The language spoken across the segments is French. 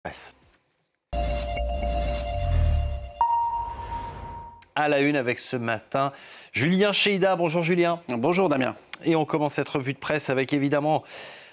Presse. À la une avec ce matin, Julien Cheida. Bonjour Julien. Bonjour Damien. Et on commence cette revue de presse avec évidemment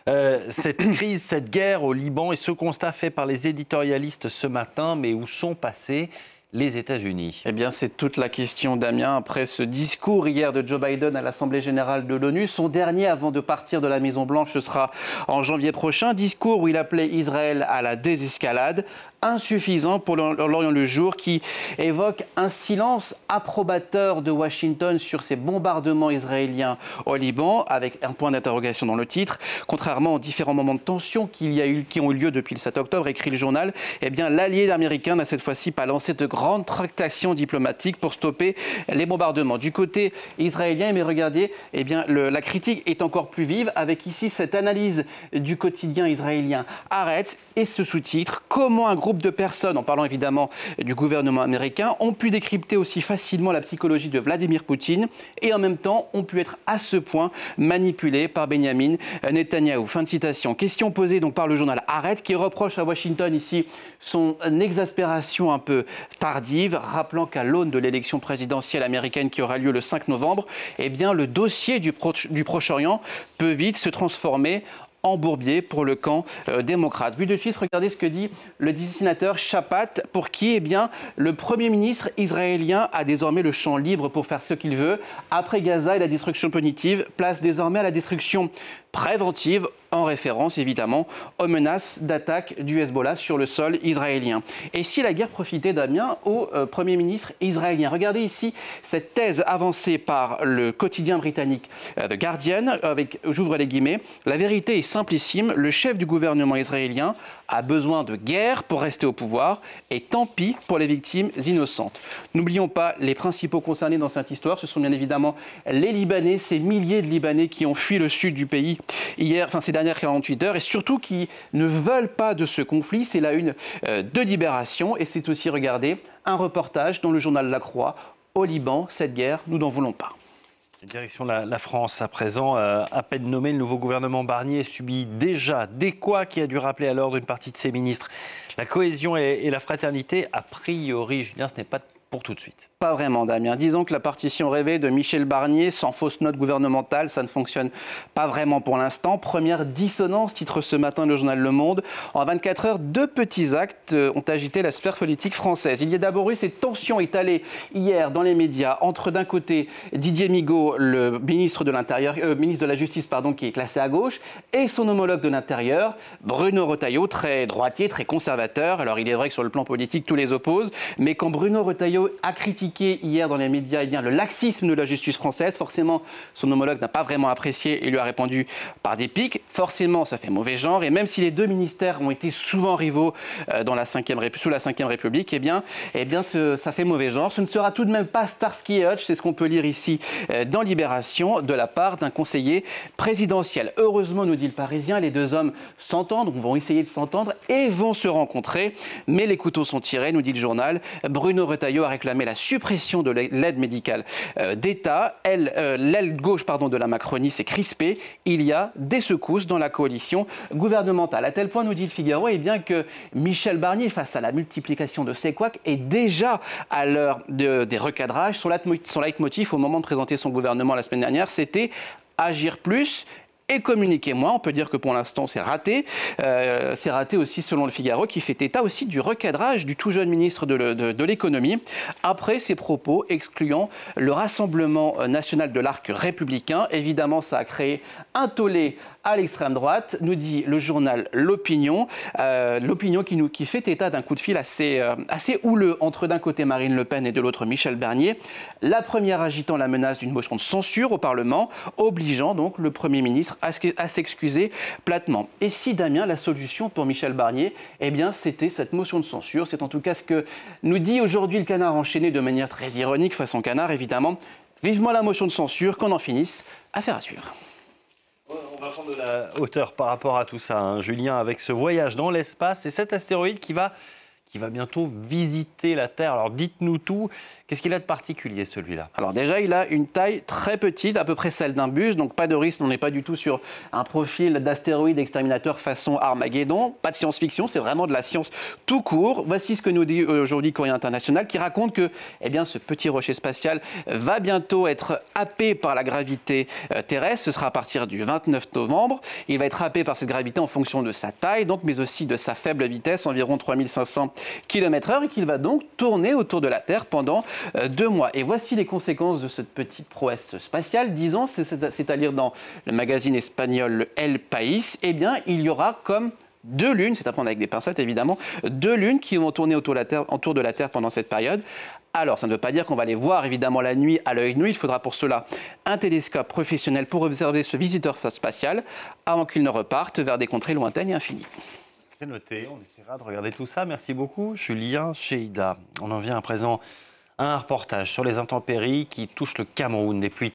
cette crise, cette guerre au Liban et ce constat fait par les éditorialistes ce matin. Mais où sont passés les États-Unis? Eh bien, c'est toute la question, Damien. Après ce discours hier de Joe Biden à l'Assemblée générale de l'ONU, son dernier avant de partir de la Maison-Blanche, ce sera en janvier prochain. Discours où il appelait Israël à la désescalade. Insuffisant pour l'Orient le Jour, qui évoque un silence approbateur de Washington sur ces bombardements israéliens au Liban, avec un point d'interrogation dans le titre. Contrairement aux différents moments de tension qui ont eu lieu depuis le 7 octobre, écrit le journal, eh bien, l'allié américain n'a cette fois-ci pas lancé de grandes tractations diplomatiques pour stopper les bombardements. Du côté israélien, mais regardez, eh bien, la critique est encore plus vive, avec ici cette analyse du quotidien israélien Haaretz et ce sous-titre: comment un groupe de personnes, en parlant évidemment du gouvernement américain, ont pu décrypter aussi facilement la psychologie de Vladimir Poutine et en même temps ont pu être à ce point manipulés par Benyamin Netanyahou. Fin de citation. Question posée donc par le journal Haaretz, qui reproche à Washington ici son exaspération un peu tardive, rappelant qu'à l'aune de l'élection présidentielle américaine qui aura lieu le 5 novembre, eh bien, le dossier du Proche-Orient peut vite se transformer en bourbier pour le camp démocrate. Vu de suite, regardez ce que dit le sénateur Chapat, pour qui eh bien, le Premier ministre israélien a désormais le champ libre pour faire ce qu'il veut. Après Gaza et la destruction punitive, place désormais à la destruction préventive, en référence évidemment aux menaces d'attaque du Hezbollah sur le sol israélien. Et si la guerre profitait, Damien, au Premier ministre israélien? Regardez ici cette thèse avancée par le quotidien britannique The Guardian, avec, j'ouvre les guillemets, la vérité est simplissime, le chef du gouvernement israélien a besoin de guerre pour rester au pouvoir, et tant pis pour les victimes innocentes. N'oublions pas les principaux concernés dans cette histoire, ce sont bien évidemment les Libanais, ces milliers de Libanais qui ont fui le sud du pays hier, ces dernières 48 heures, et surtout qui ne veulent pas de ce conflit. C'est la une de Libération, et c'est aussi, regardez, un reportage dans le journal La Croix. Au Liban, cette guerre, nous n'en voulons pas. Direction la France à présent. À peine nommé, le nouveau gouvernement Barnier subit déjà des couacs, qui a dû rappeler à l'ordre une partie de ses ministres. La cohésion et la fraternité, a priori, Julien, ce n'est pas pour tout de suite. Pas vraiment, Damien. Disons que la partition rêvée de Michel Barnier, sans fausse note gouvernementale, ça ne fonctionne pas vraiment pour l'instant. Première dissonance, titre ce matin le journal Le Monde. En 24 heures, 2 petits actes ont agité la sphère politique française. Il y a d'abord eu cette tension étalée hier dans les médias entre, d'un côté, Didier Migaud, le ministre de l'Intérieur, ministre de la Justice, pardon, qui est classé à gauche, et son homologue de l'Intérieur, Bruno Retailleau, très droitier, très conservateur. Alors il est vrai que sur le plan politique, tous les opposent, mais quand Bruno Retailleau a critiqué hier dans les médias le laxisme de la justice française, forcément son homologue n'a pas vraiment apprécié et lui a répondu par des piques. Forcément, ça fait mauvais genre, et même si les deux ministères ont été souvent rivaux sous la Ve République, ça fait mauvais genre. Ce ne sera tout de même pas Starsky et Hutch, c'est ce qu'on peut lire ici dans Libération, de la part d'un conseiller présidentiel. Heureusement, nous dit le Parisien, les deux hommes s'entendent, vont essayer de s'entendre et vont se rencontrer, mais les couteaux sont tirés, nous dit le journal. Bruno Retailleau a réclamé la suppression de l'aide médicale d'État. L'aile gauche de la Macronie s'est crispée. Il y a des secousses dans la coalition gouvernementale. À tel point, nous dit le Figaro, que Michel Barnier, face à la multiplication de ses couacs, est déjà à l'heure des recadrages. Son leitmotiv au moment de présenter son gouvernement la semaine dernière, c'était agir plus et communiquer moins. On peut dire que pour l'instant, c'est raté. C'est raté aussi selon le Figaro, qui fait état aussi du recadrage du tout jeune ministre de l'économie, après ses propos excluant le Rassemblement national de l'arc républicain. Évidemment, ça a créé un tollé à l'extrême droite, nous dit le journal L'Opinion. L'Opinion qui fait état d'un coup de fil assez houleux entre, d'un côté, Marine Le Pen et de l'autre, Michel Barnier. La première agitant la menace d'une motion de censure au Parlement, obligeant donc le Premier ministre à s'excuser platement. Et si, Damien, la solution pour Michel Barnier, c'était cette motion de censure. C'est en tout cas ce que nous dit aujourd'hui le Canard enchaîné de manière très ironique, façon Canard évidemment. Vivement la motion de censure, qu'on en finisse. Affaire à suivre. On va prendre de la hauteur par rapport à tout ça, Julien, avec ce voyage dans l'espace et cet astéroïde qui va qui va bientôt visiter la Terre. Alors dites-nous tout, qu'est-ce qu'il a de particulier celui-là? Alors déjà, il a une taille très petite, à peu près celle d'un bus, donc pas de risque, on n'est pas du tout sur un profil d'astéroïde exterminateur façon Armageddon, pas de science-fiction, c'est vraiment de la science tout court. Voici ce que nous dit aujourd'hui Courrier International, qui raconte que ce petit rocher spatial va bientôt être happé par la gravité terrestre, ce sera à partir du 29 novembre. Il va être happé par cette gravité en fonction de sa taille, donc, mais aussi de sa faible vitesse, environ 3500 km/h, et qu'il va donc tourner autour de la Terre pendant 2 mois. Et voici les conséquences de cette petite prouesse spatiale. Disons, c'est-à-dire dans le magazine espagnol le El País, il y aura comme 2 lunes, c'est à prendre avec des pincettes évidemment, 2 lunes qui vont tourner autour de la Terre pendant cette période. Alors, ça ne veut pas dire qu'on va les voir évidemment la nuit à l'œil nu. Il faudra pour cela un télescope professionnel pour observer ce visiteur spatial avant qu'il ne reparte vers des contrées lointaines et infinies. C'est noté, on essaiera de regarder tout ça. Merci beaucoup, Julien Cheida. On en vient à présent à un reportage sur les intempéries qui touchent le Cameroun. Des pluies